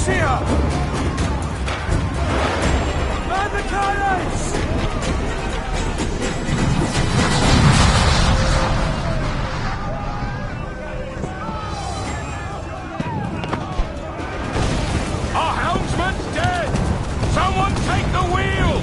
here! Man the cannons! Our helmsman's dead! Someone take the wheel!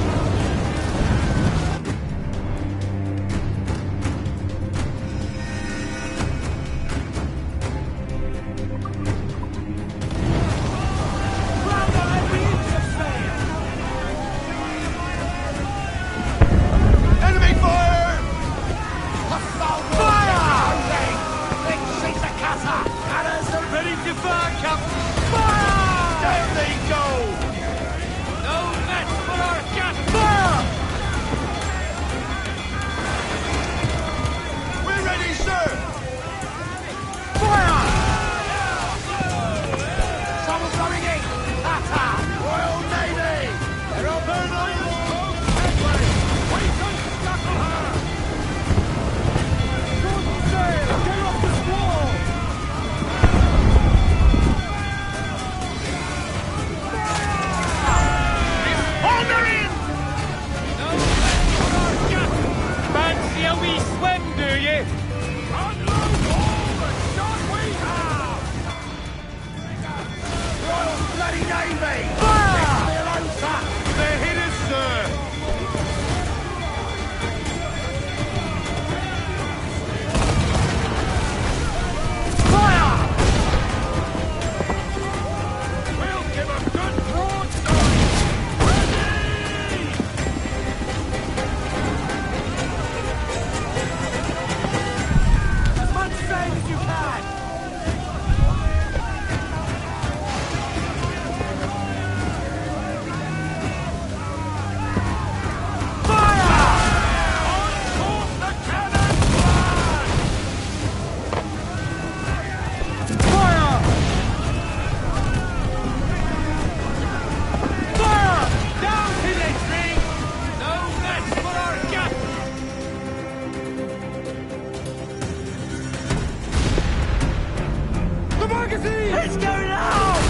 It's going out!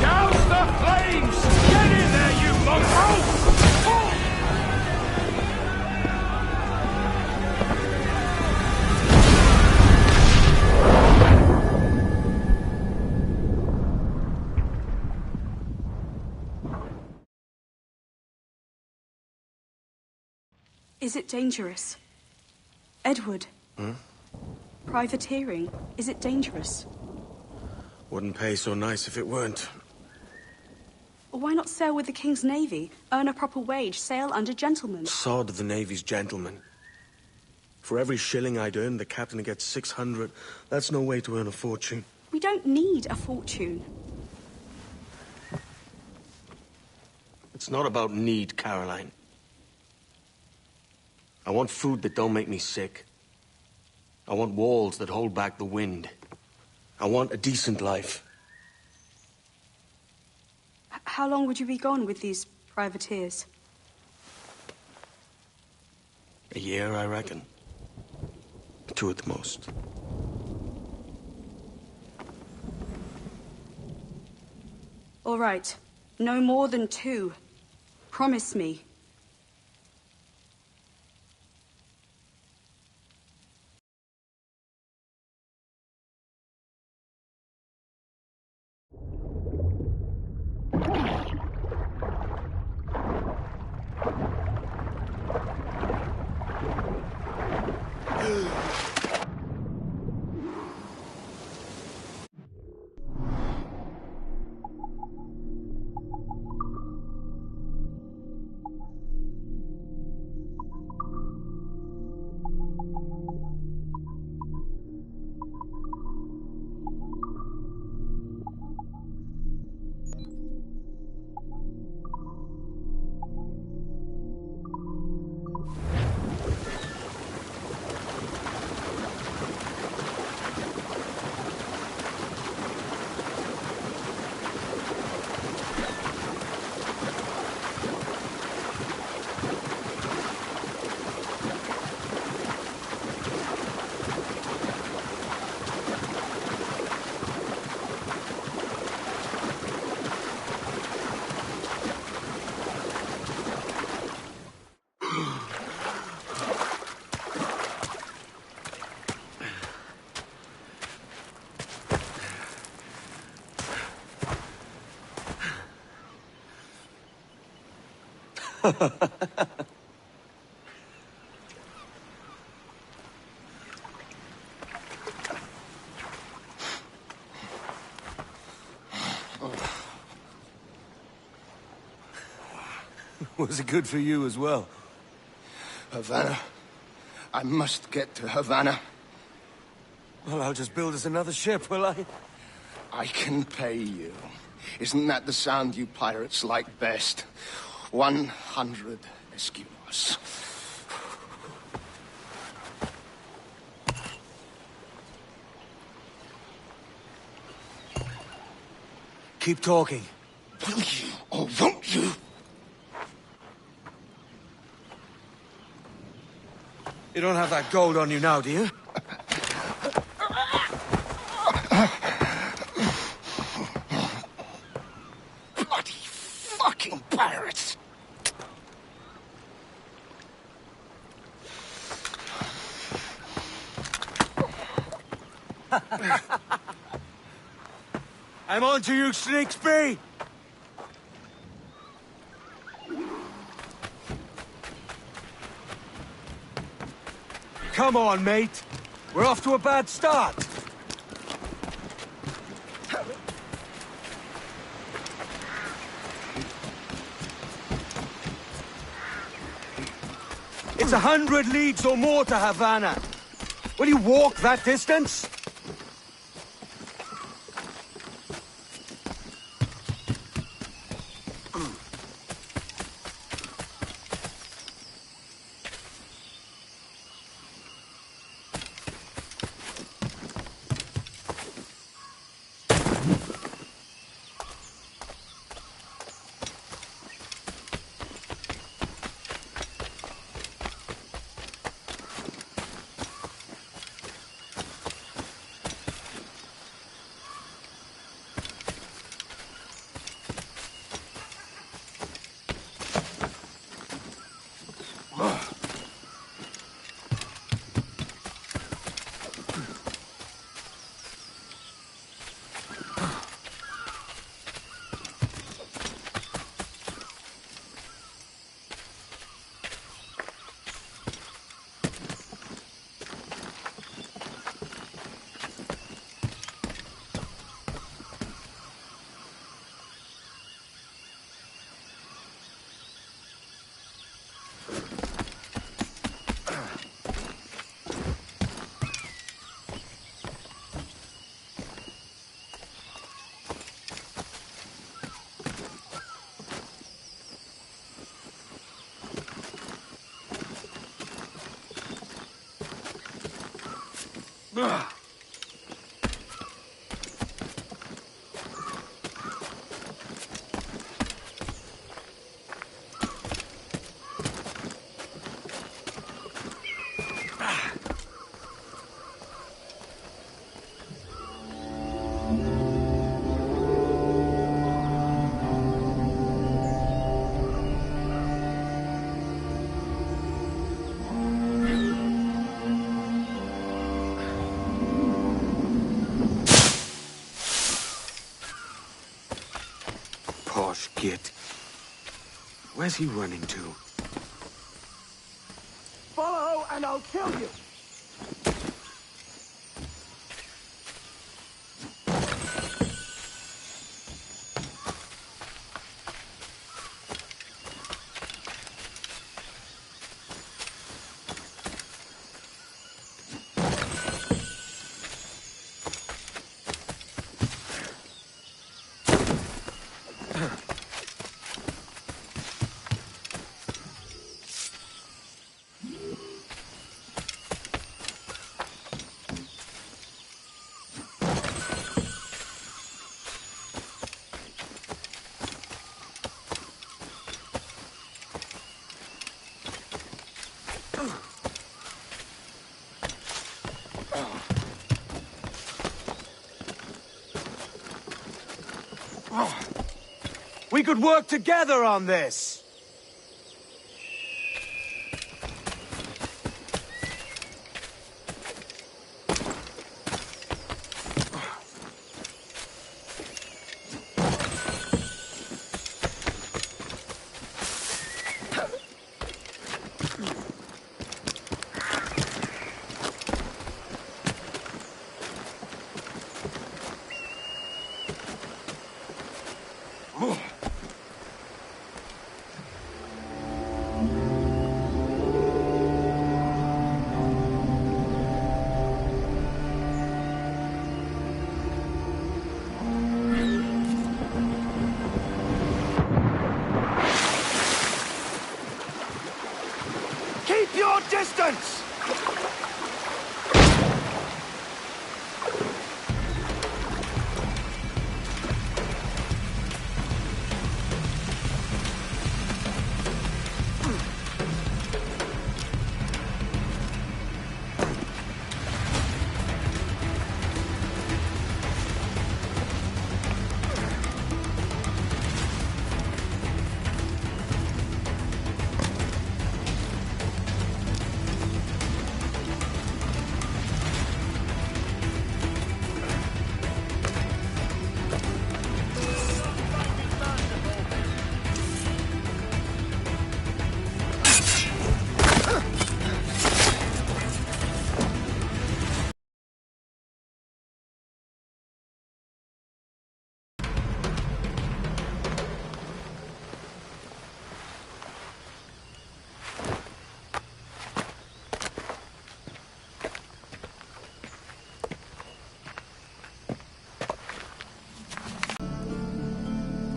Douse the flames! Get in there, you mongrel! Is it dangerous? Edward? Privateering, is it dangerous? Wouldn't pay so nice if it weren't. Why not sail with the King's Navy? Earn a proper wage, sail under gentlemen. Sod the Navy's gentlemen. For every shilling I'd earn, the captain gets 600. That's no way to earn a fortune. We don't need a fortune. It's not about need, Caroline. I want food that don't make me sick. I want walls that hold back the wind. I want a decent life. How long would you be gone with these privateers? A year, I reckon. 2 at the most. All right. No more than 2. Promise me. Was it good for you as well? Havana. I must get to Havana. Well, I'll just build us another ship, will I? I can pay you. Isn't that the sound you pirates like best? 100 escudos. Keep talking. Will you or won't you? You don't have that gold on you now, do you? Bloody fucking pirates! I'm on to you, Snakesby! Come on, mate. We're off to a bad start. It's 100 leagues or more to Havana. Will you walk that distance? Posh git. Where's he running to? Follow and I'll kill you! We could work together on this!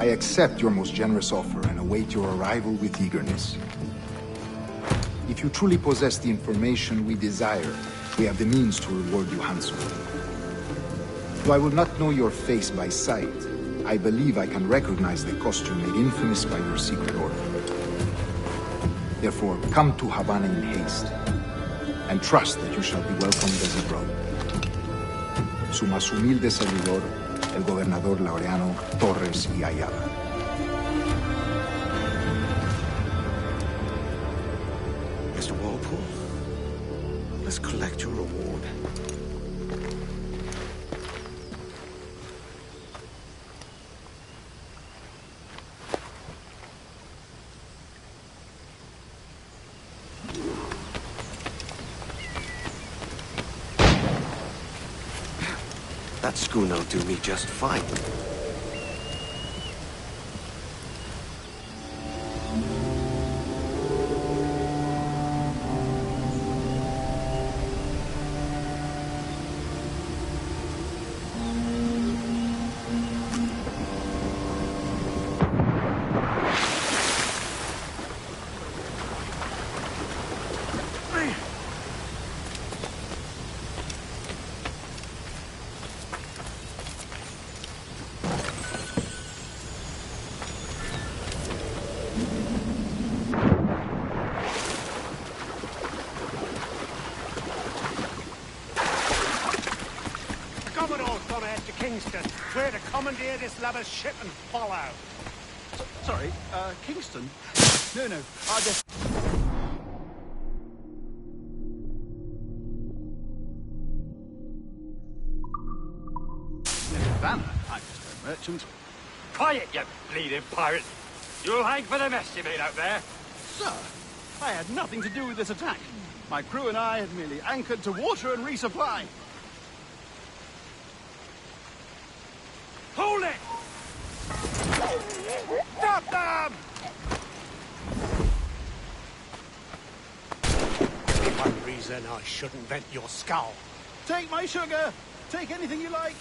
I accept your most generous offer and await your arrival with eagerness. If you truly possess the information we desire, we have the means to reward you handsomely. Though I will not know your face by sight, I believe I can recognize the costume made infamous by your secret order. Therefore, come to Havana in haste, and trust that you shall be welcomed as a brother. Su más humilde servidor, el gobernador Laureano Torres y Ayala. Mr. Walpole, let's collect your reward. That schooner'll do me just fine. Kingston. We're to commandeer this lover's ship and follow. Sorry, Kingston? No, I just... Havana, I'm just a merchant. Quiet, you bleeding pirate! You'll hang for the mess you made out there. Sir, I had nothing to do with this attack. My crew and I had merely anchored to water and resupply. Hold it! Stop them! One reason I shouldn't vent your skull. Take my sugar! Take anything you like!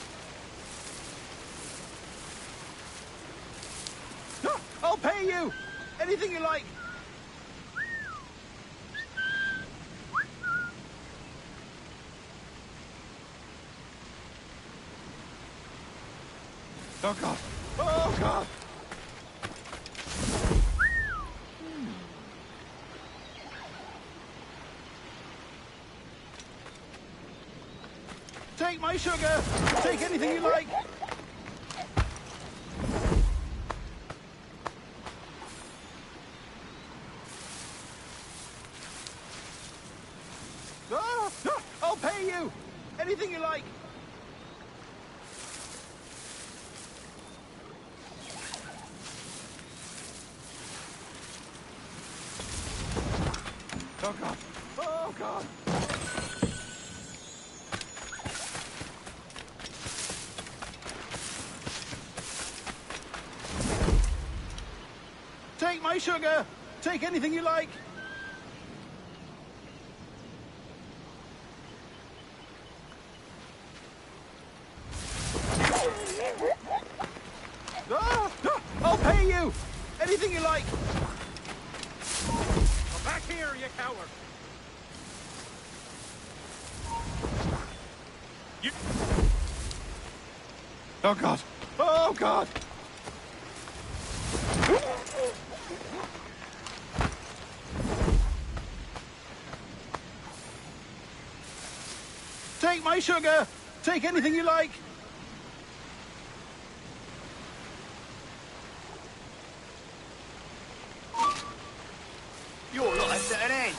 No, I'll pay you! Anything you like! Oh, God! Oh, God! Take my sugar! Take anything you like! Oh, no, I'll pay you! Anything you like! Oh, God! Oh, God! Take my sugar! Take anything you like! Oh, no, I'll pay you! Anything you like! Come back here, you coward! You... Oh, God! Oh, God! Take my sugar! Take anything you like! Your life's at an end.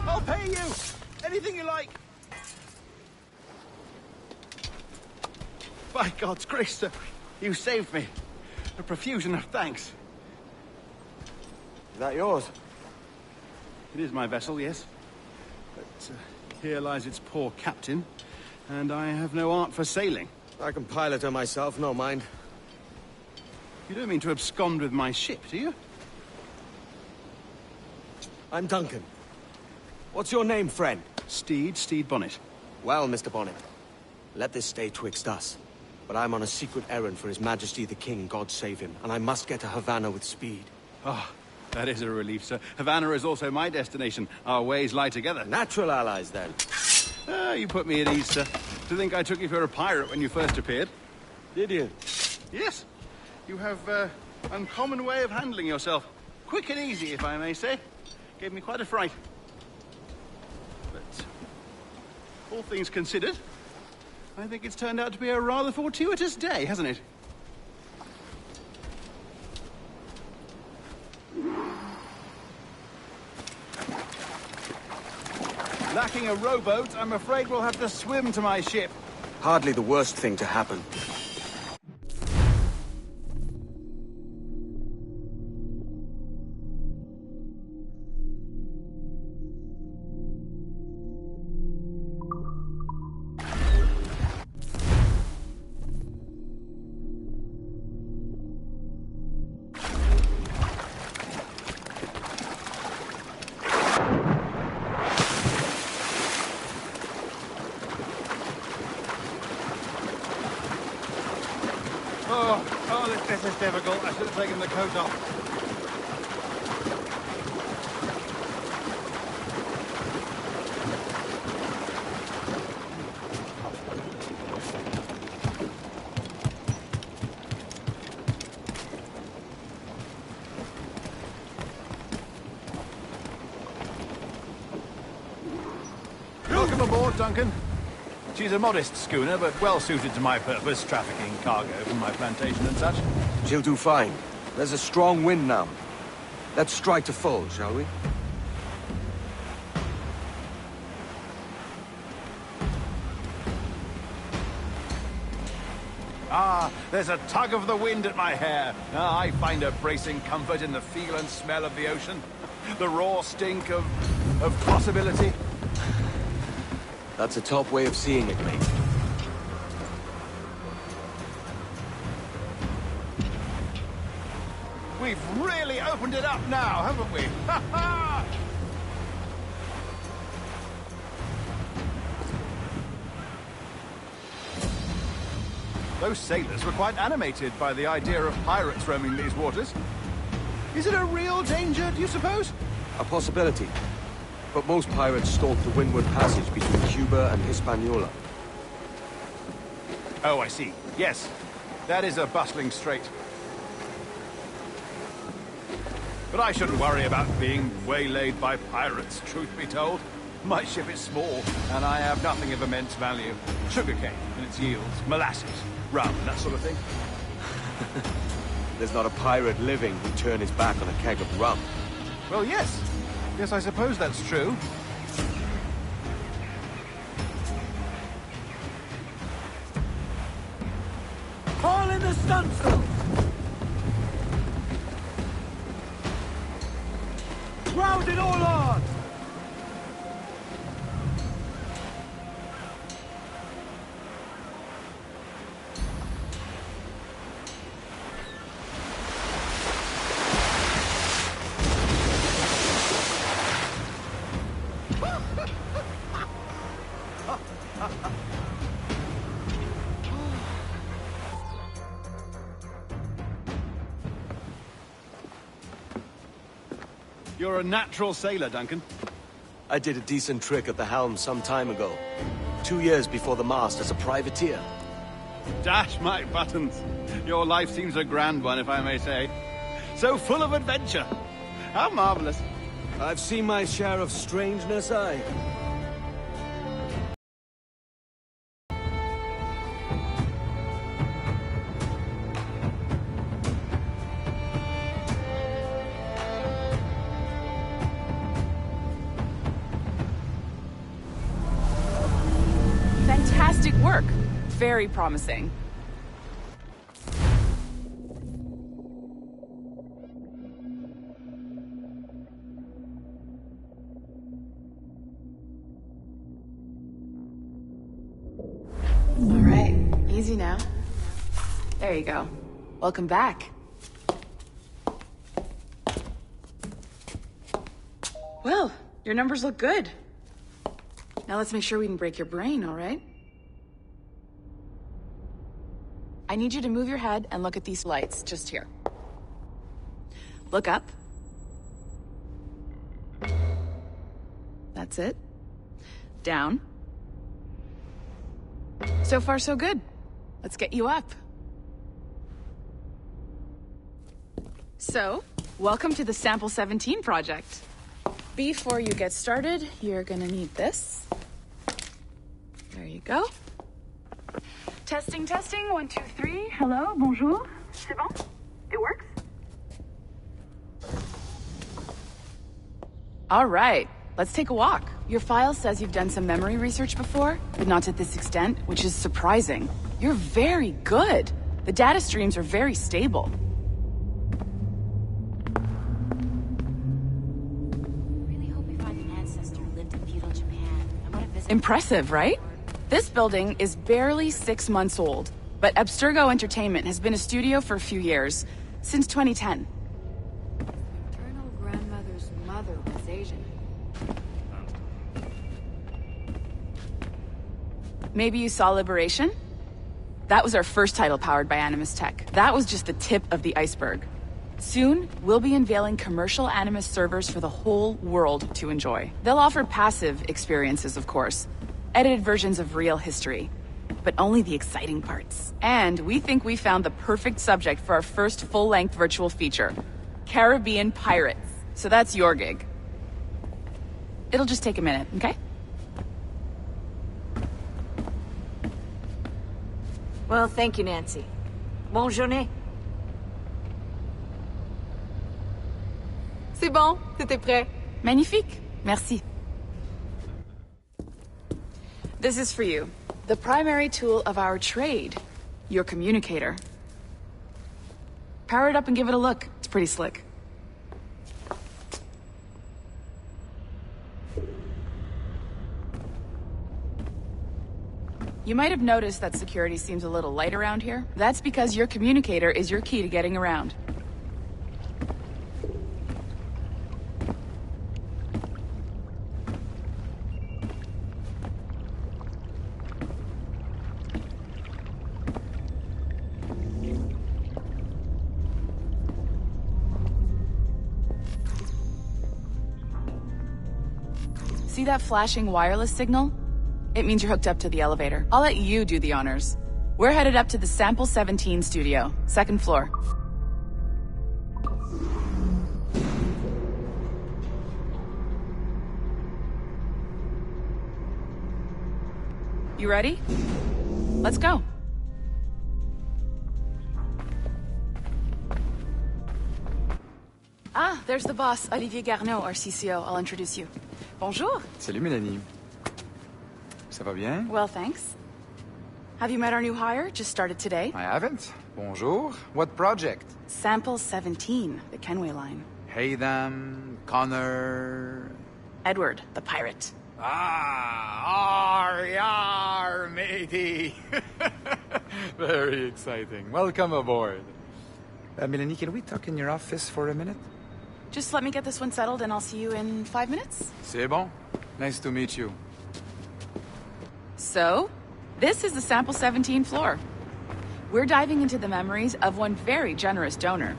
I'll pay you! Anything you like! By God's grace, sir, you saved me. A profusion of thanks. Is that yours? It is my vessel, yes. But here lies its poor captain, and I have no art for sailing. I can pilot her myself, no mind. You don't mean to abscond with my ship, do you? I'm Duncan. What's your name, friend? Steed Bonnet. Well, Mr. Bonnet, let this stay twixt us. But I'm on a secret errand for His Majesty the King, God save him, and I must get to Havana with speed. Ah, that is a relief, sir. Havana is also my destination. Our ways lie together. Natural allies, then. Ah, you put me at ease, sir. To think I took you for a pirate when you first appeared. Did you? Yes. You have, uncommon way of handling yourself. Quick and easy, if I may say. Gave me quite a fright. But, all things considered, I think it's turned out to be a rather fortuitous day, hasn't it? Lacking a rowboat, I'm afraid we'll have to swim to my ship. Hardly the worst thing to happen. This is difficult. I should have taken the coat off. Welcome aboard, Duncan. She's a modest schooner, but well suited to my purpose, trafficking cargo from my plantation and such. She'll do fine. There's a strong wind now. Let's strike to full, shall we? Ah, there's a tug of the wind at my hair. Ah, I find a bracing comfort in the feel and smell of the ocean. The raw stink of possibility. That's a top way of seeing it, mate. We've really opened it up now, haven't we? Ha ha! Those sailors were quite animated by the idea of pirates roaming these waters. Is it a real danger, do you suppose? A possibility. But most pirates stalk the windward passage between Cuba and Hispaniola. Oh, I see. Yes, that is a bustling strait. But I shouldn't worry about being waylaid by pirates, truth be told. My ship is small, and I have nothing of immense value. Sugarcane and its yields, molasses, rum, that sort of thing. There's not a pirate living who'd turn his back on a keg of rum. Well, yes. Yes, I suppose that's true. Haul in the stunsail! Round it all on! You're a natural sailor, Duncan. I did a decent trick at the helm some time ago. 2 years before the mast as a privateer. Dash my buttons. Your life seems a grand one, if I may say. So full of adventure. How marvelous. I've seen my share of strangeness, aye. Fantastic work. Very promising. All right, easy now. There you go. Welcome back. Well, your numbers look good. Now let's make sure we can break your brain, all right? I need you to move your head and look at these lights just here. Look up. That's it. Down. So far, so good. Let's get you up. So, welcome to the Sample 17 project. Before you get started, you're gonna need this. There you go. Testing, testing, 1, 2, 3. Hello, bonjour. C'est bon? It works? All right, let's take a walk. Your file says you've done some memory research before, but not to this extent, which is surprising. You're very good. The data streams are very stable. Really hope we find an ancestor who lived in feudal Japan. I want to visit. Impressive, right? This building is barely 6 months old, but Abstergo Entertainment has been a studio for a few years, since 2010. Maternal grandmother's mother was Asian. Maybe you saw Liberation? That was our first title powered by Animus Tech. That was just the tip of the iceberg. Soon, we'll be unveiling commercial Animus servers for the whole world to enjoy. They'll offer passive experiences, of course, edited versions of real history, but only the exciting parts. And we think we found the perfect subject for our first full-length virtual feature, Caribbean Pirates. So that's your gig. It'll just take a minute, okay? Well, thank you, Nancy. Bonne journée. C'est bon, c'était prêt. Magnifique. Merci. This is for you. The primary tool of our trade. Your communicator. Power it up and give it a look. It's pretty slick. You might have noticed that security seems a little light around here. That's because your communicator is your key to getting around. See that flashing wireless signal? It means you're hooked up to the elevator. I'll let you do the honors. We're headed up to the Sample 17 studio, 2nd floor. You ready? Let's go. Ah, there's the boss, Olivier Garneau, our CCO. I'll introduce you. Bonjour. Salut, Mélanie. Ça va bien? Well, thanks. Have you met our new hire? Just started today. I haven't. Bonjour. What project? Sample 17, the Kenway line. Haytham, Connor... Edward, the pirate. Ah, yar, matey. Very exciting. Welcome aboard. Mélanie, can we talk in your office for a minute? Just let me get this one settled and I'll see you in 5 minutes. C'est bon. Nice to meet you. So, this is the Sample 17 floor. We're diving into the memories of one very generous donor,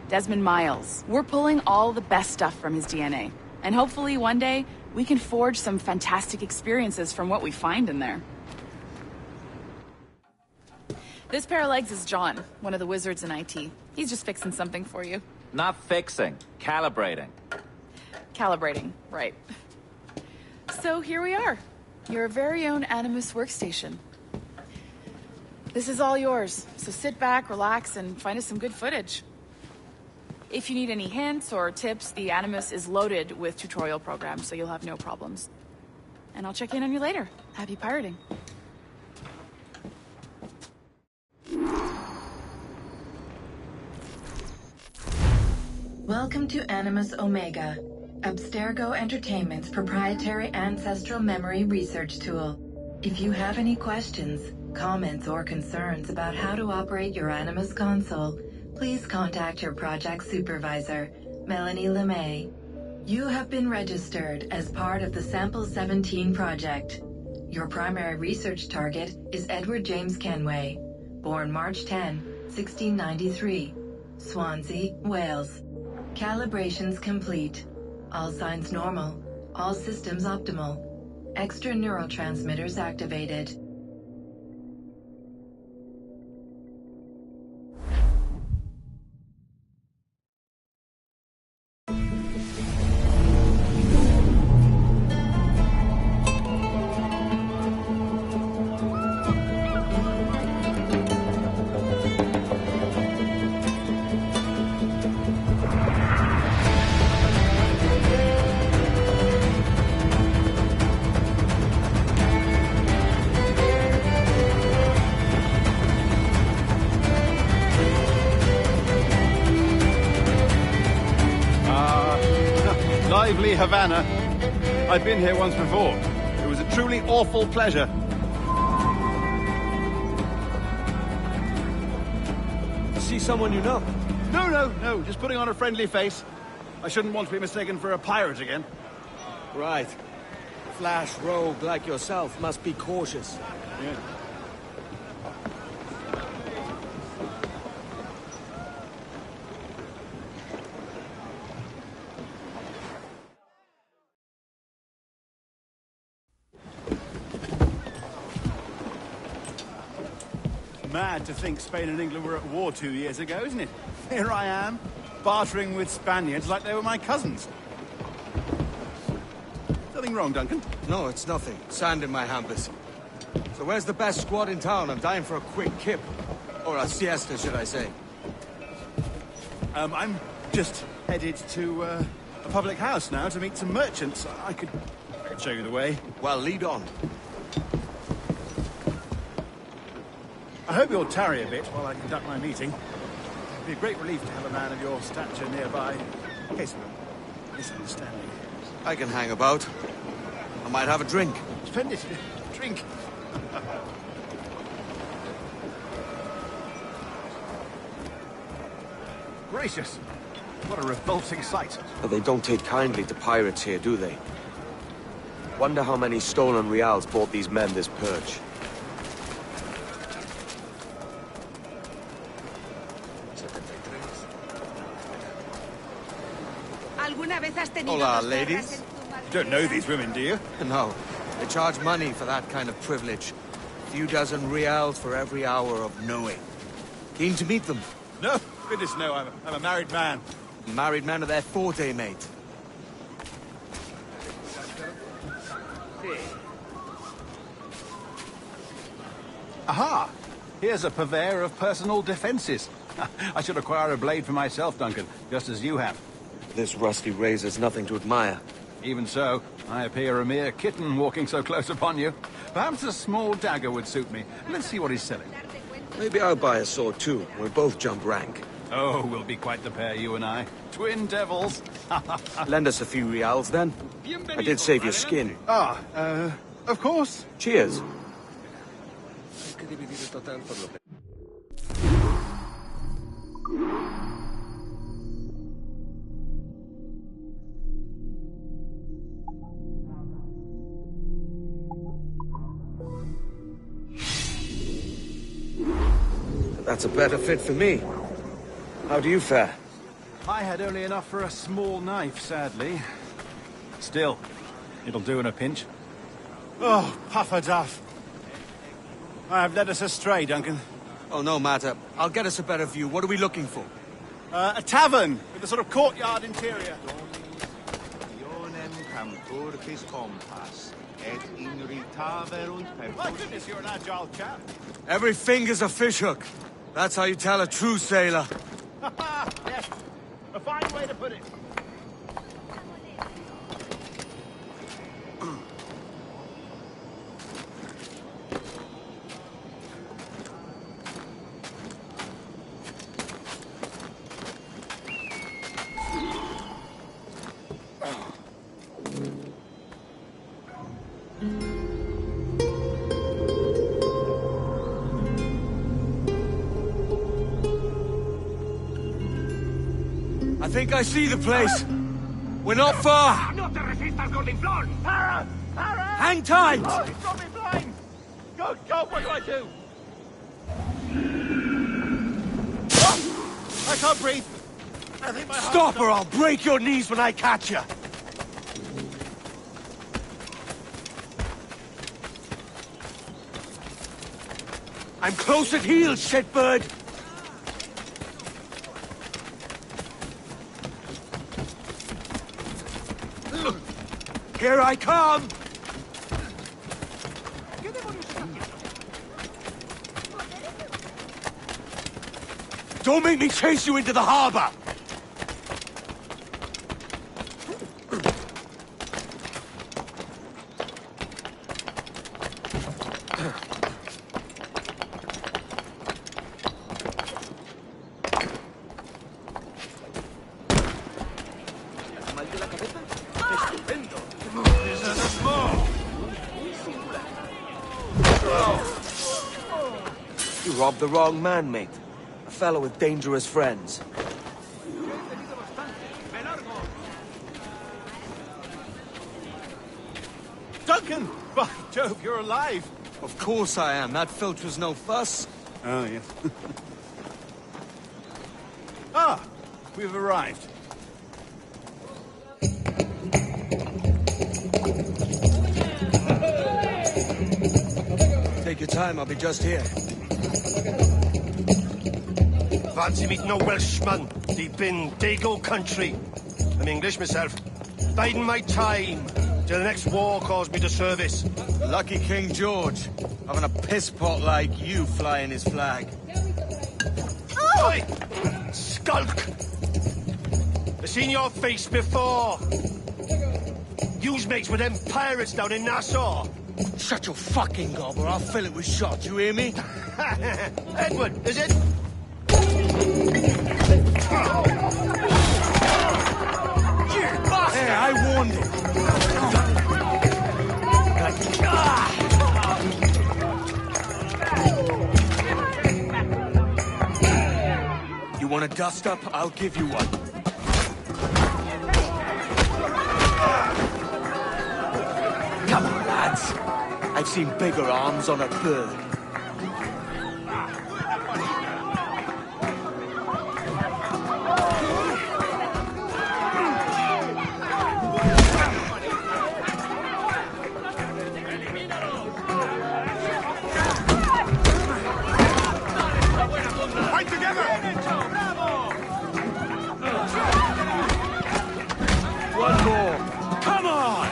Desmond Miles. We're pulling all the best stuff from his DNA. And hopefully one day, we can forge some fantastic experiences from what we find in there. This pair of legs is John, one of the wizards in IT. He's just fixing something for you. Not fixing, calibrating. Calibrating, right. So here we are, your very own Animus workstation. This is all yours, so sit back, relax, and find us some good footage. If you need any hints or tips, the Animus is loaded with tutorial programs, so you'll have no problems. And I'll check in on you later. Happy pirating. Welcome to Animus Omega, Abstergo Entertainment's proprietary ancestral memory research tool. If you have any questions, comments, or concerns about how to operate your Animus console, please contact your project supervisor, Melanie LeMay. You have been registered as part of the Sample 17 project. Your primary research target is Edward James Kenway, born March 10, 1693, Swansea, Wales. Calibrations complete. All signs normal. All systems optimal. Extra neurotransmitters activated. Lively Havana. I've been here once before. It was a truly awful pleasure. See someone you know? No. Just putting on a friendly face. I shouldn't want to be mistaken for a pirate again. Right. Flash rogue like yourself must be cautious. Yeah. Mad to think Spain and England were at war 2 years ago, isn't it? Here I am, bartering with Spaniards like they were my cousins. Nothing wrong, Duncan? No, it's nothing. Sand in my hampers. So where's the best squad in town? I'm dying for a quick kip. Or a siesta, should I say. I'm just headed to a public house now to meet some merchants. I could show you the way. Well, lead on. I hope you'll tarry a bit while I conduct my meeting. It'd be a great relief to have a man of your stature nearby, in case of a misunderstanding. I can hang about. I might have a drink. Splendid. Drink. Gracious. What a revolting sight. But they don't take kindly to pirates here, do they? Wonder how many stolen reals bought these men this purge. Hola, ladies. You don't know these women, do you? No. They charge money for that kind of privilege. A few dozen reals for every hour of knowing. Keen to meet them? No, goodness no, I'm a married man. Married man of their forte, mate. Aha! Here's a purveyor of personal defenses. I should acquire a blade for myself, Duncan, just as you have. This rusty razor's nothing to admire. Even so, I appear a mere kitten walking so close upon you. Perhaps a small dagger would suit me. Let's see what he's selling. Maybe I'll buy a sword too. We'll both jump rank. Oh, we'll be quite the pair, you and I. Twin devils. Lend us a few reals, then. I did save your skin. Of course. Cheers. That's a better fit for me. How do you fare? I had only enough for a small knife, sadly. Still, it'll do in a pinch. Oh, puffer duff. I have led us astray, Duncan. Oh, no matter. I'll get us a better view. What are we looking for? A tavern with a sort of courtyard interior. My goodness, you're an agile chap. Every finger's a fishhook. That's how you tell a true sailor. Yes, a fine way to put it. I think I see the place. We're not far! ¡No te resistas, gordinflón! ¡Para! ¡Para! Hang tight! Oh, he's got me blind! Good God, what do I do? I can't breathe! I think my Stop or I'll break your knees when I catch you! I'm close at heel, shitbird! Here I come! Don't make me chase you into the harbor! You robbed the wrong man, mate. A fellow with dangerous friends. Duncan! By Jove, you're alive! Of course I am. That filch was no fuss. Oh, yes. Ah! We've arrived. Take your time, I'll be just here. Fancy meeting no Welshman deep in Dago country. I'm English myself. Biding my time till the next war calls me to service. Lucky King George, having a piss pot like you flying his flag. Oi! Skulk! I've seen your face before. You's mates with them pirates down in Nassau. Shut your fucking gob or I'll fill it with shot, you hear me? Edward, is it? Hey, I warned him. You want a dust up? I'll give you one. Come on, lads. I've seen bigger arms on a bird. One more. Come on!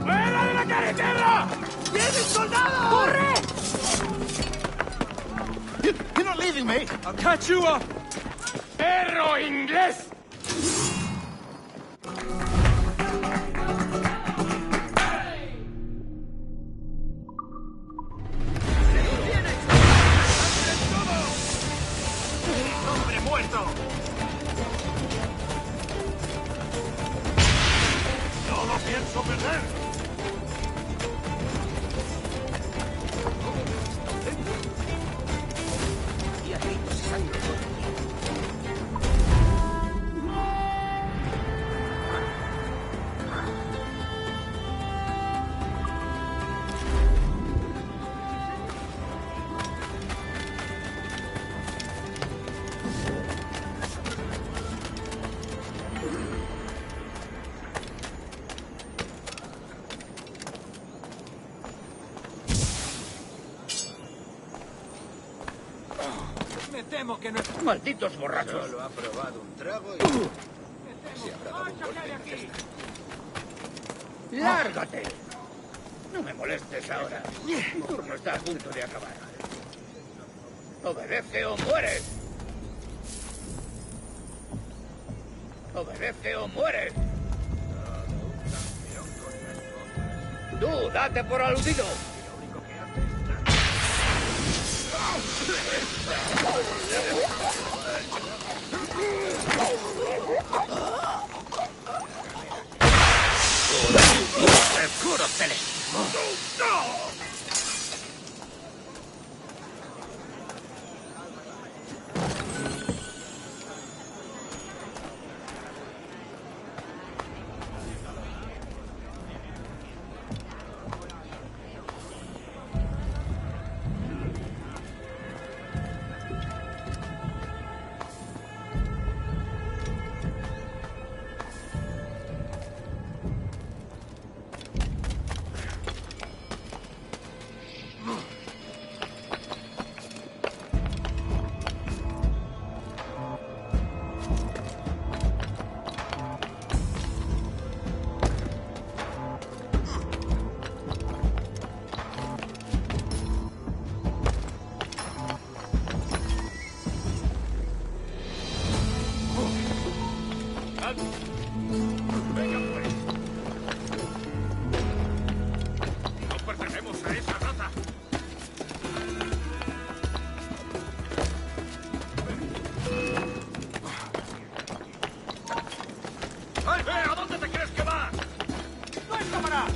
¡Fuera de la carretera! ¡Vienen soldados! ¡Corre! You're not leaving me. I'll catch you up! ¡Perro inglés! ¡Hombre muerto! ¡No lo pienso perder! Me temo que no... ¡Malditos borrachos! Solo ha probado un trago y... Se habrá dado un golpe. ¡Lárgate! No me molestes ahora. Mi turno está a punto de acabar. ¡Obedece o mueres! ¡Obedece o mueres! ¡Tú, date por aludido! man! Venga, pues. No pertenecemos a esa raza. ¡Ay, ve! ¿A dónde te crees que vas? ¡No hay cámara!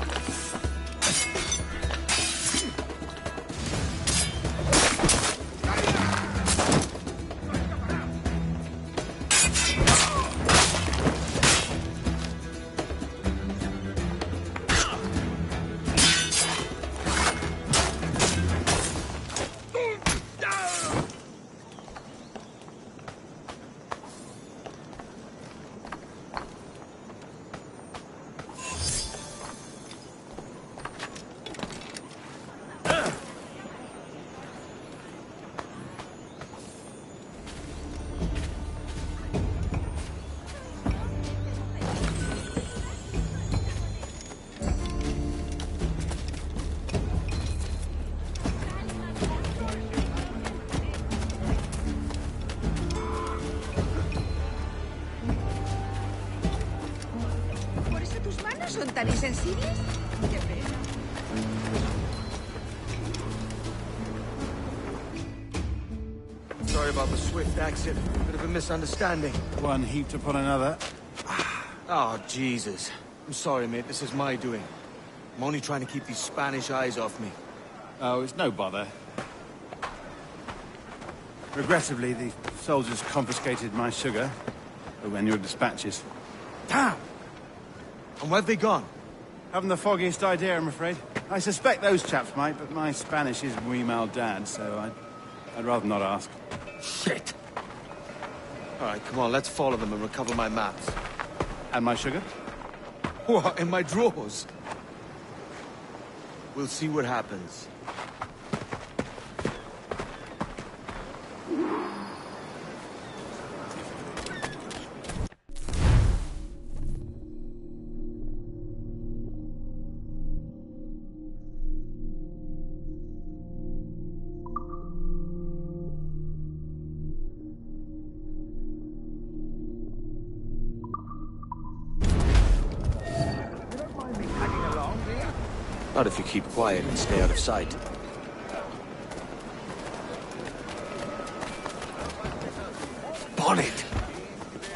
¿Son tan insensibles? Qué pena. Sorry about the swift exit. Bit of a misunderstanding. One heaped upon another. Oh, Jesus. I'm sorry, mate. This is my doing. I'm only trying to keep these Spanish eyes off me. Oh, it's no bother. Regrettably, the soldiers confiscated my sugar when your dispatches. Damn! And where have they gone? Haven't the foggiest idea, I'm afraid. I suspect those chaps might, but my Spanish is muy mal dad, so I'd rather not ask. Shit! All right, come on, let's follow them and recover my maps. And my sugar? What, in my drawers? We'll see what happens. Not if you keep quiet and stay out of sight. Bonnet!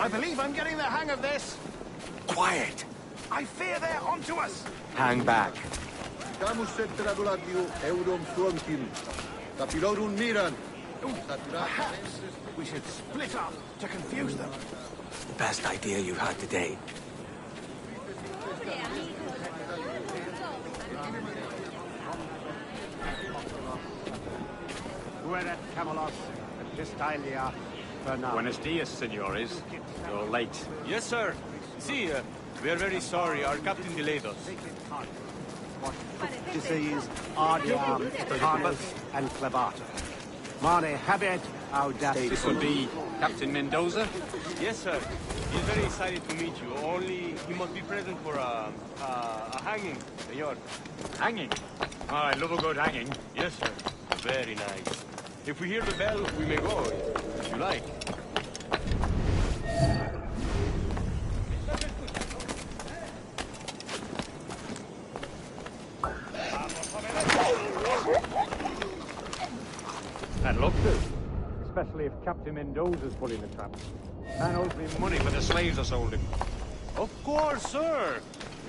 I believe I'm getting the hang of this. Quiet! I fear they're onto us. Hang back. Perhaps we should split up to confuse them. The best idea you've had today. Buenos dias, senores. You're late. Yes, sir. See, we are very sorry. Our captain delayed us. To say is Ardiam, Carlos, and Clavata. Mane habet audacious. This will be Captain Mendoza? Yes, sir. He's very excited to meet you. Only he must be present for a hanging, senor. Hanging? Oh, I love a good hanging. Yes, sir. Very nice. If we hear the bell, we may go, if you like. I'd love to. Especially if Captain Mendoza's pulling the trap. Man owes me money for the slaves I sold him. Of course, sir.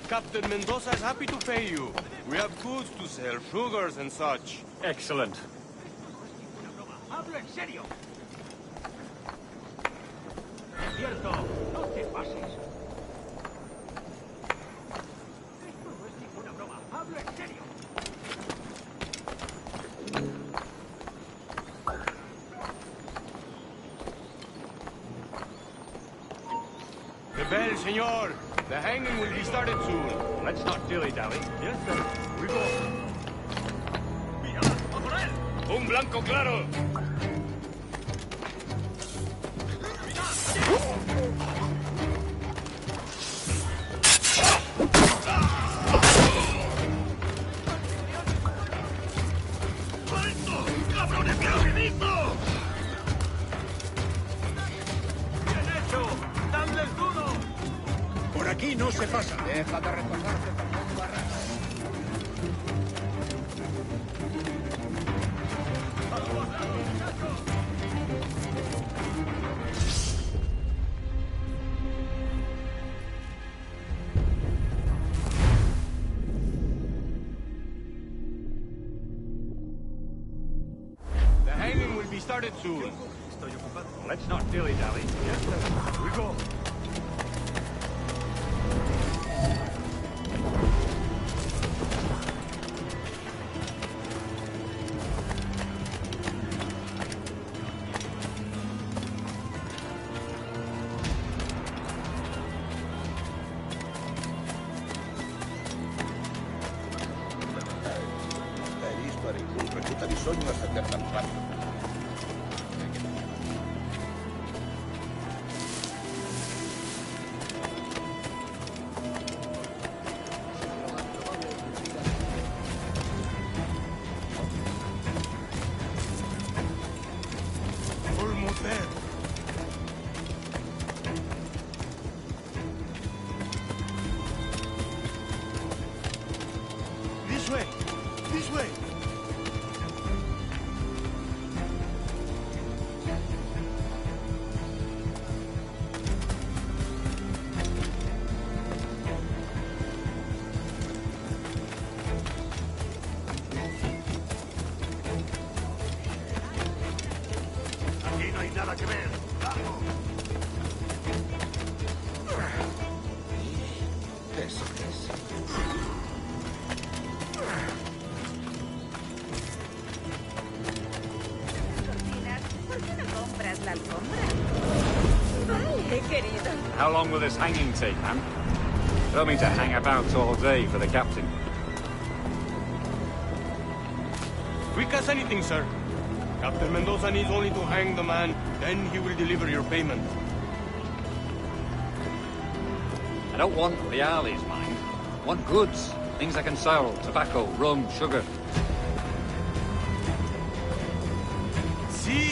Captain Mendoza is happy to pay you. We have goods to sell, sugars and such. Excellent. Hablo en serio. Cierto, no te pases. Esto no es ninguna broma. Hablo en serio. The bell, senor. The hanging will be started soon. Let's not dilly-dally. Yes, sir. We go. Un blanco claro. ¡Cabrones, que lo he visto! ¡Bien hecho! ¡Dadles duro! se pasa. Deja de reposarse por todo barranco. The hanging will be started soon. Let's not dilly-dally. Yes, sir. We go. Resulta bisogno assecar tan ràpid. This way! This way! Aquí no hay nada que ver. ¡Vamos! Eso es. ¿Por qué no compras la alfombra? Vale, querido. How long will this hanging take, ma'am? Don't mean to hang about all day for the captain. Quick as anything, sir. Captain Mendoza needs only to hang the man, then he will deliver your payment. I don't want reales, mind. I want goods. Things I can sell. Tobacco, rum, sugar. See.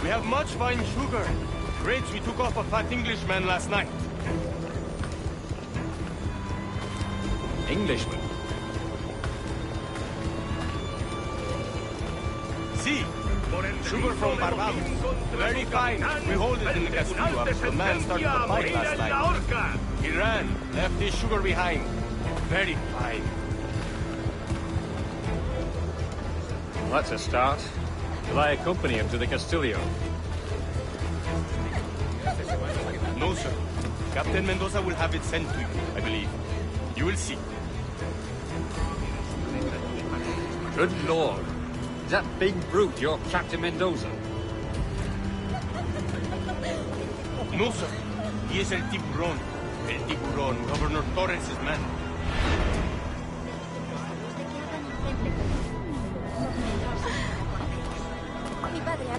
We have much fine sugar. Grapes we took off a fat Englishman last night. Englishman? See, sugar from Barbados. Very fine. We hold it in the Castillo after the man started the fight last night. He ran, left his sugar behind. Very fine. Well, that's a start. Will I accompany him to the Castillo? No, sir. Captain Mendoza will have it sent to you, I believe. You will see. Good Lord. Is that big brute your Captain Mendoza? No, sir. He is El Tiburón. El Tiburón, Governor Torres' man. Mi padre ha...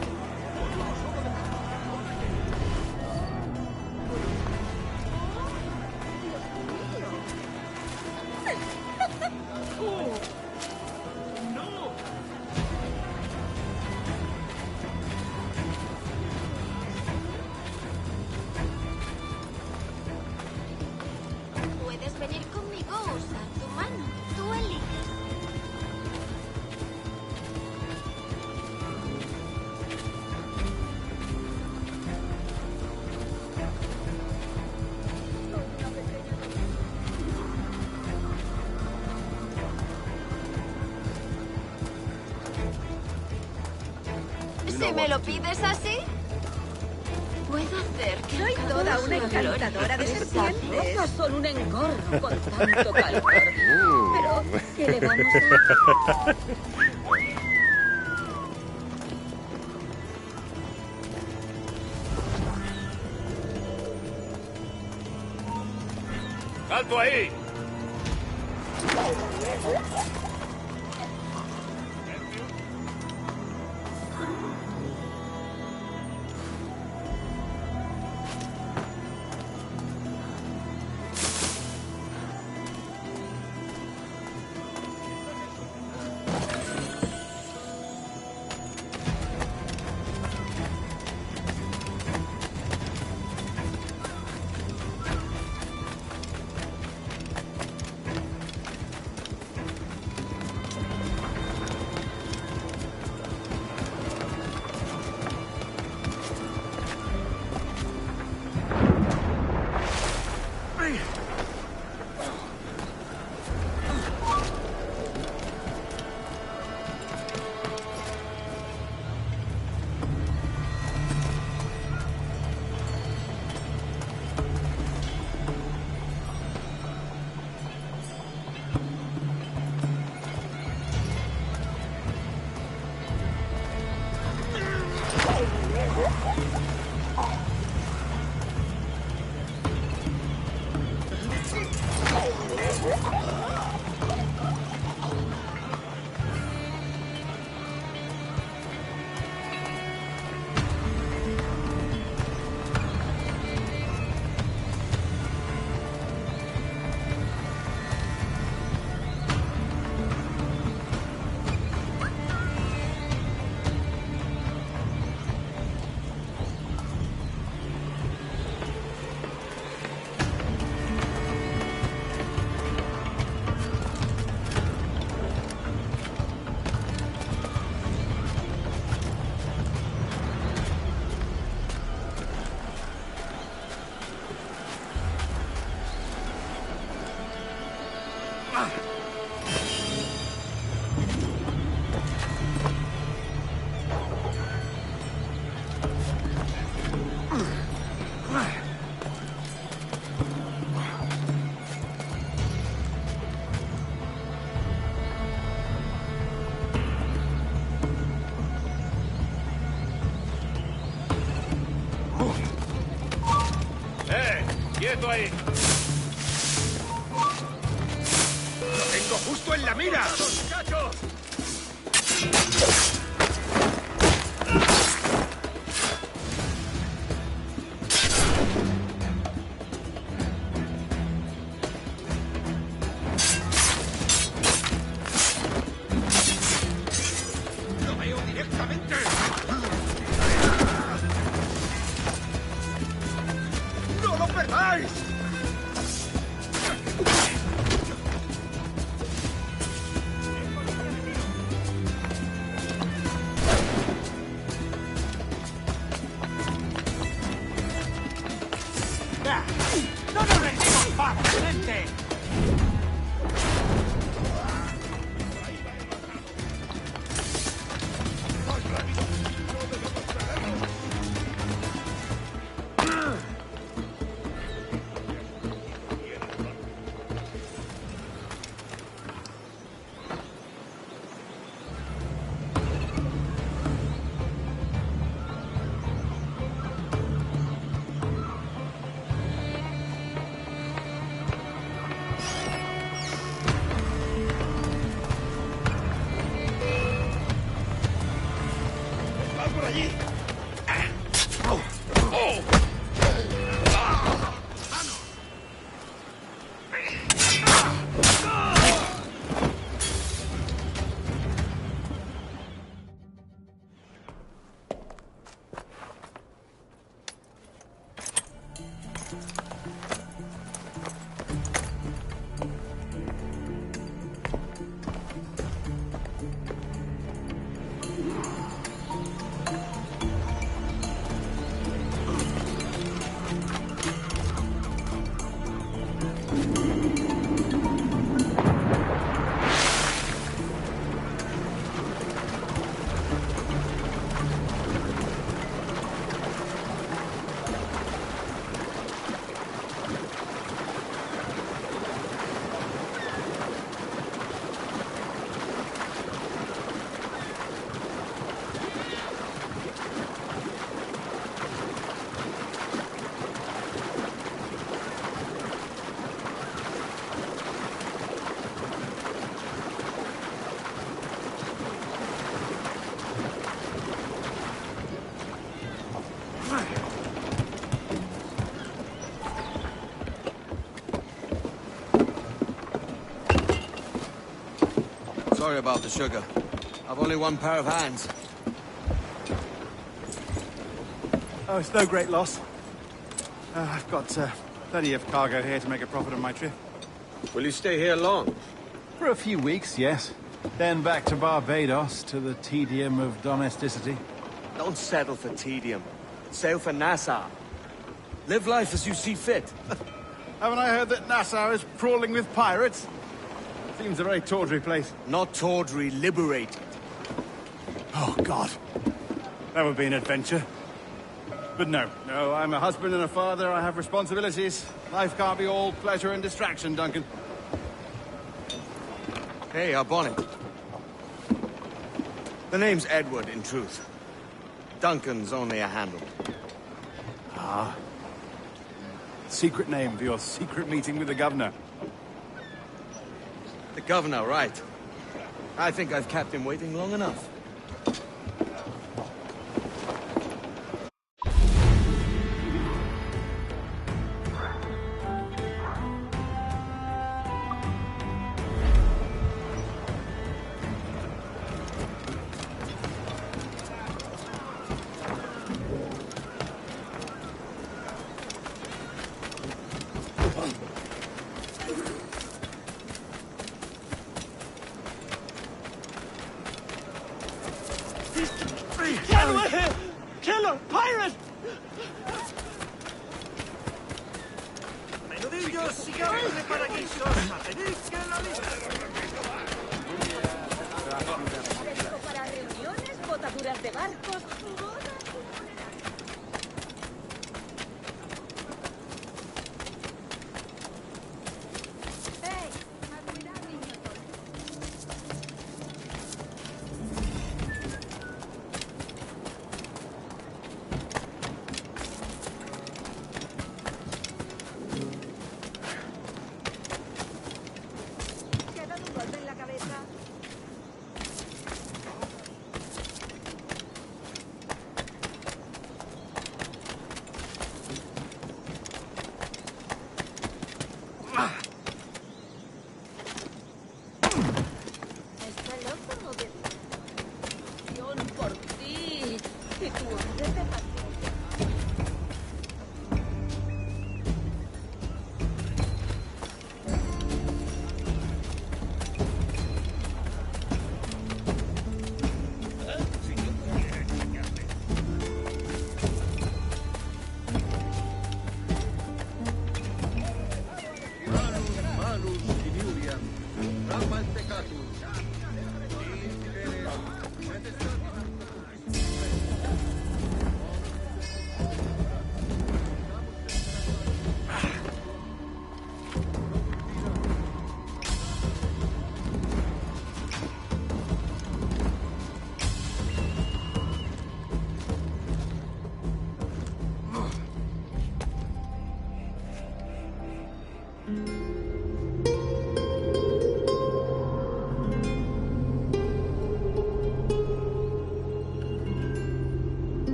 Puedes venir conmigo, usa tu mano. Tú eliges. Si me lo pides así, puedo hacer que Soy toda una encantadora de serpientes. No son un engorro con tanto calor. Pero, ¿qué le vamos a...? ¡Alto ahí! ¡Quieto ahí! ¡Lo tengo justo en la mira! ¡Muchachos! ¡Lo veo directamente! ¡No lo perdáis! ¡No nos rendimos fácilmente! por allí! Sorry about the sugar. I've only one pair of hands. Oh, it's no great loss. I've got plenty of cargo here to make a profit on my trip. Will you stay here long? For a few weeks, yes. Then back to Barbados, to the tedium of domesticity. Don't settle for tedium. Sail for Nassau. Live life as you see fit. Haven't I heard that Nassau is crawling with pirates? Seems a very tawdry place. Not tawdry, liberated. Oh, God. That would be an adventure. But no, I'm a husband and a father. I have responsibilities. Life can't be all pleasure and distraction, Duncan. Hey, our bonnet. The name's Edward, in truth. Duncan's only a handle. Ah. Secret name for your secret meeting with the governor. The governor, right. I think I've kept him waiting long enough. Get away here! Killer! Pirate! Menudillos, cigarros de paraguisos, tenéis que la para reuniones, botaduras de barcos,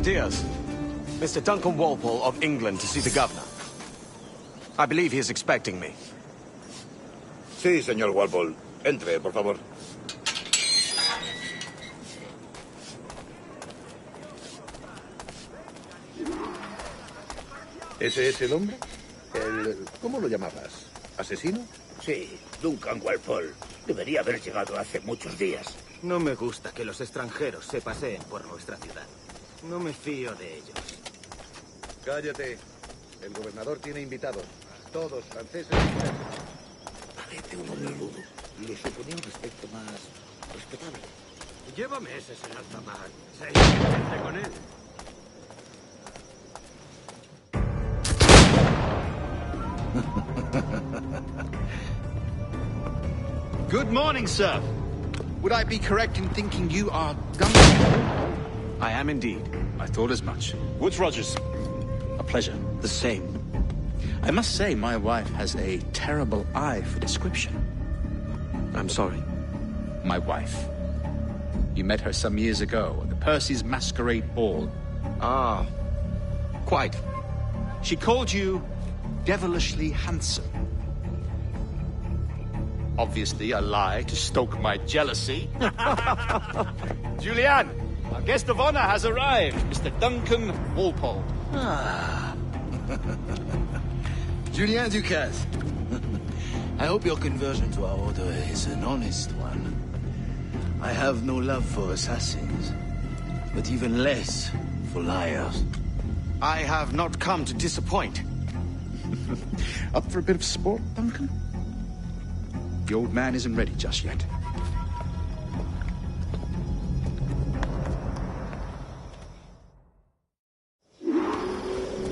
Diaz. Mr. Duncan Walpole of England to see the governor. I believe he is expecting me. Sí, señor Walpole. Entre, por favor. ¿Ese es el hombre? ¿Cómo lo llamabas? ¿Asesino? Sí, Duncan Walpole. Debería haber llegado hace muchos días. No me gusta que los extranjeros se paseen por nuestra ciudad. No me fío de ellos. Cállate. El gobernador tiene invitados. Todos franceses. Parece un hombre rudo. Le suponía un aspecto más respetable. Llévame ese, señor Tamar. Vente con él. Good morning, sir. Would I be correct in thinking you are Duncan? I am indeed. I thought as much. Woods Rogers. A pleasure. The same. I must say, my wife has a terrible eye for description. I'm sorry. My wife. You met her some years ago at the Percy's Masquerade Ball. Ah, quite. She called you devilishly handsome. Obviously a lie to stoke my jealousy. Julianne, our guest of honor has arrived, Mr. Duncan Walpole. Ah. Julien Ducasse. I hope your conversion to our order is an honest one. I have no love for assassins, but even less for liars. I have not come to disappoint. Up for a bit of sport, Duncan? The old man isn't ready just yet.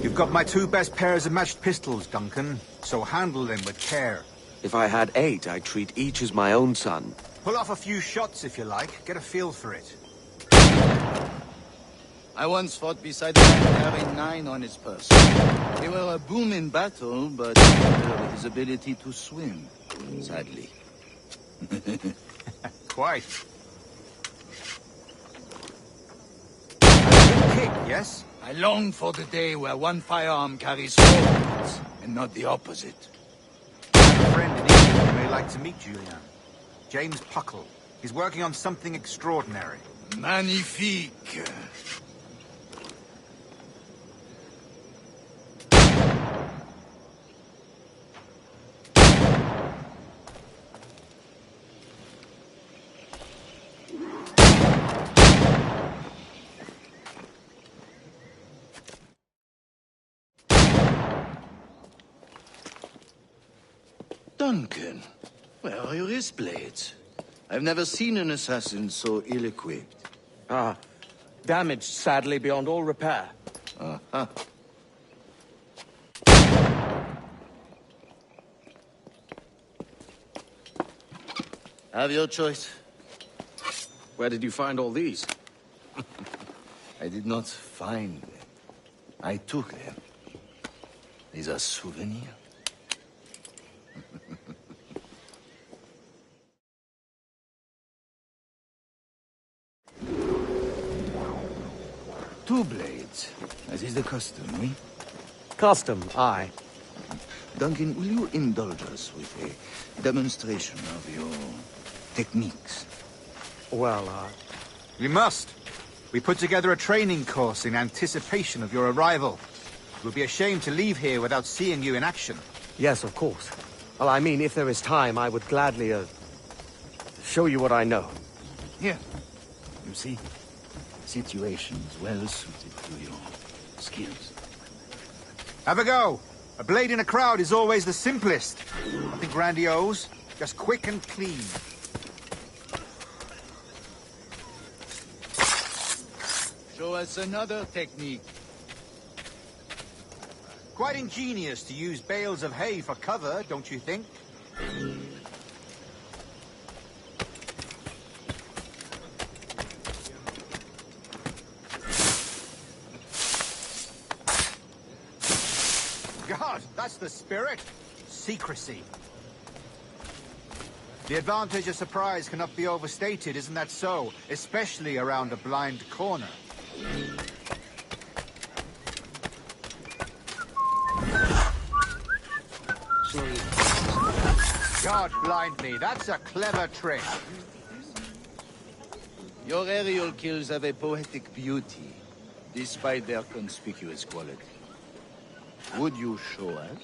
You've got my 2 best pairs of matched pistols, Duncan, so handle them with care. If I had 8, I'd treat each as my own son. Pull off a few shots if you like. Get a feel for it. I once fought beside a man carrying 9 on his person. They were a boon in battle, but hindered his ability to swim, sadly. Quite. A good kick, yes? I long for the day where one firearm carries 4 bullets, and not the opposite. I have a friend in England you may like to meet, Julian. James Puckle. He's working on something extraordinary. Magnifique. Duncan, where are your wrist blades? I've never seen an assassin so ill-equipped. Ah, damaged sadly beyond all repair. Uh-huh. Have your choice. Where did you find all these? I did not find them. I took them. These are souvenirs. Two blades, as is the custom, oui? Custom, aye. Duncan, will you indulge us with a demonstration of your techniques? Well, We must. We put together a training course in anticipation of your arrival. It would be a shame to leave here without seeing you in action. Yes, of course. Well, I mean, if there is time, I would gladly, show you what I know. Here. You see? Situations well suited to your skills. Have a go. A blade in a crowd is always the simplest. Nothing grandiose, just quick and clean. Show us another technique. Quite ingenious to use bales of hay for cover, don't you think? God, that's the spirit. Secrecy. The advantage of surprise cannot be overstated, isn't that so? Especially around a blind corner. God blind me, that's a clever trick. Your aerial kills have a poetic beauty, despite their conspicuous quality. Would you show us?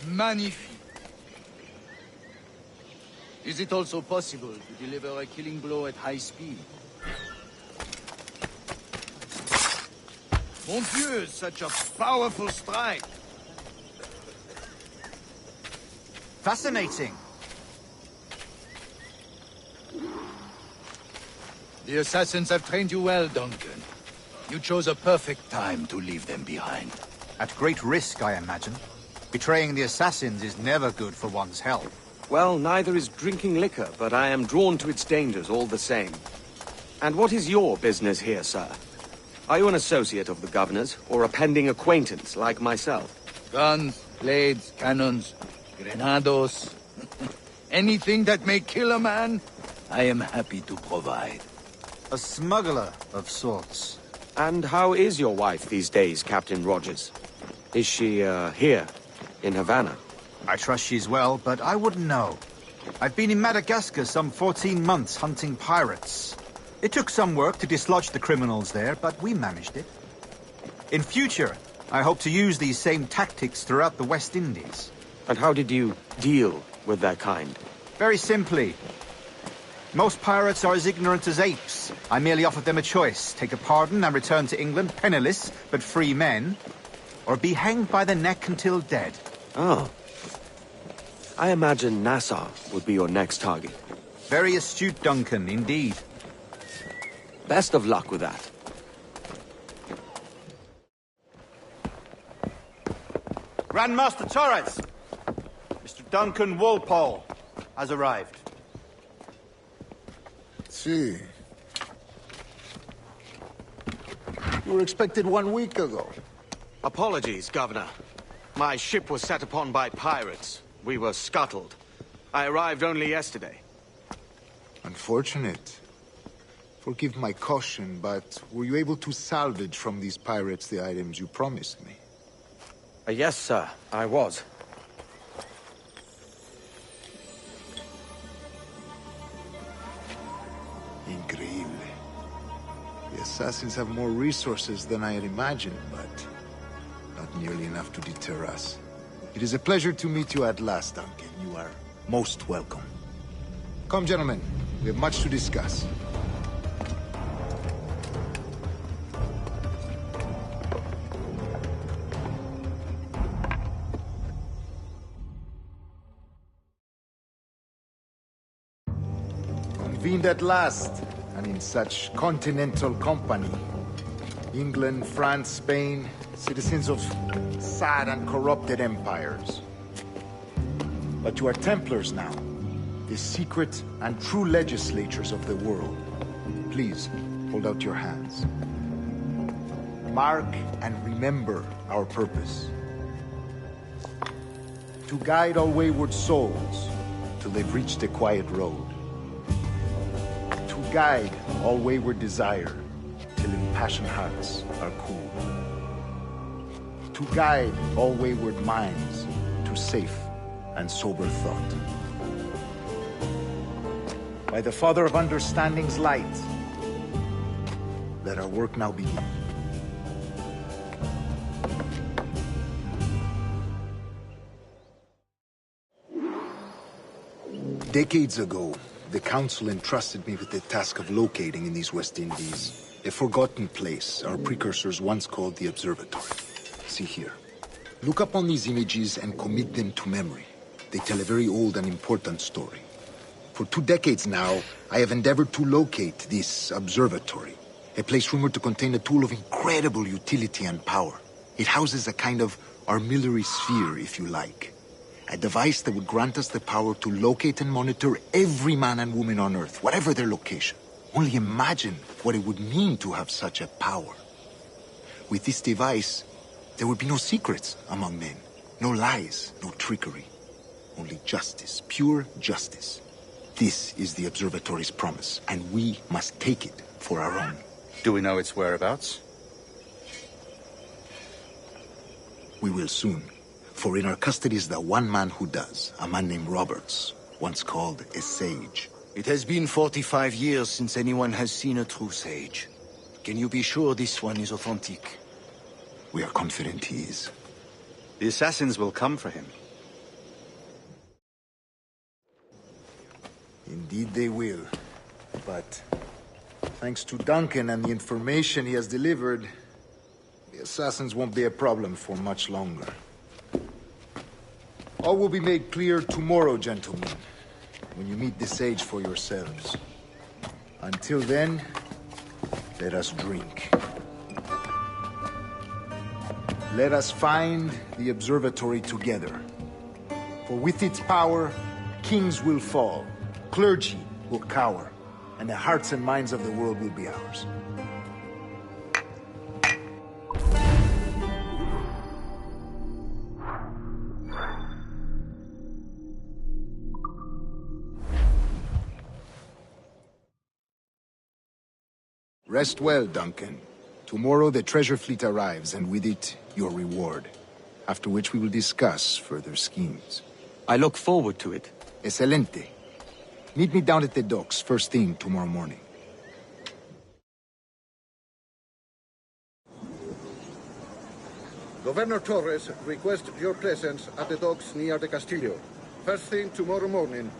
Magnifique. Is it also possible to deliver a killing blow at high speed? Mon Dieu, such a powerful strike! Fascinating. The assassins have trained you well, Duncan. You chose a perfect time to leave them behind. At great risk, I imagine. Betraying the assassins is never good for one's health. Well, neither is drinking liquor, but I am drawn to its dangers all the same. And what is your business here, sir? Are you an associate of the governor's, or a pending acquaintance like myself? Guns, blades, cannons, grenados. Anything that may kill a man, I am happy to provide. A smuggler of sorts. And how is your wife these days, Captain Rogers? Is she, here, in Havana? I trust she's well, but I wouldn't know. I've been in Madagascar some 14 months hunting pirates. It took some work to dislodge the criminals there, but we managed it. In future, I hope to use these same tactics throughout the West Indies. And how did you deal with that kind? Very simply. Most pirates are as ignorant as apes. I merely offered them a choice. Take a pardon and return to England penniless, but free men, or be hanged by the neck until dead. Oh. I imagine Nassau would be your next target. Very astute, Duncan, indeed. Best of luck with that. Grand Master Torres! Mr. Duncan Walpole has arrived. See. You were expected 1 week ago. Apologies, Governor. My ship was set upon by pirates. We were scuttled. I arrived only yesterday. Unfortunate. Forgive my caution, but were you able to salvage from these pirates the items you promised me? Yes, sir. I was. Increíble. The assassins have more resources than I had imagined, but not nearly enough to deter us. It is a pleasure to meet you at last, Duncan. You are most welcome. Come, gentlemen. We have much to discuss. Convened at last, and in such continental company. England, France, Spain, citizens of sad and corrupted empires. But you are Templars now, the secret and true legislators of the world. Please, hold out your hands. Mark and remember our purpose. To guide all wayward souls till they've reached the quiet road. To guide all wayward desire till impassioned hearts are cool. To guide all wayward minds to safe and sober thought. By the Father of Understanding's light, let our work now begin. Decades ago, the Council entrusted me with the task of locating in these West Indies a forgotten place our precursors once called the Observatory. See here. Look up on these images and commit them to memory. They tell a very old and important story. For 2 decades now, I have endeavored to locate this observatory, a place rumored to contain a tool of incredible utility and power. It houses a kind of armillary sphere, if you like. A device that would grant us the power to locate and monitor every man and woman on Earth, whatever their location. Only imagine what it would mean to have such a power. With this device, there would be no secrets among men, no lies, no trickery. Only justice, pure justice. This is the Observatory's promise, and we must take it for our own. Do we know its whereabouts? We will soon. For in our custody is the one man who does, a man named Roberts, once called a sage. It has been 45 years since anyone has seen a true sage. Can you be sure this one is authentic? We are confident he is. The assassins will come for him. Indeed they will. But thanks to Duncan and the information he has delivered, the assassins won't be a problem for much longer. All will be made clear tomorrow, gentlemen, when you meet the sage for yourselves. Until then, let us drink. Let us find the observatory together. For with its power, kings will fall, clergy will cower, and the hearts and minds of the world will be ours. Rest well, Duncan. Tomorrow the treasure fleet arrives, and with it, your reward. After which we will discuss further schemes. I look forward to it. Excelente. Meet me down at the docks first thing tomorrow morning. Governor Torres requests your presence at the docks near the Castillo. First thing tomorrow morning,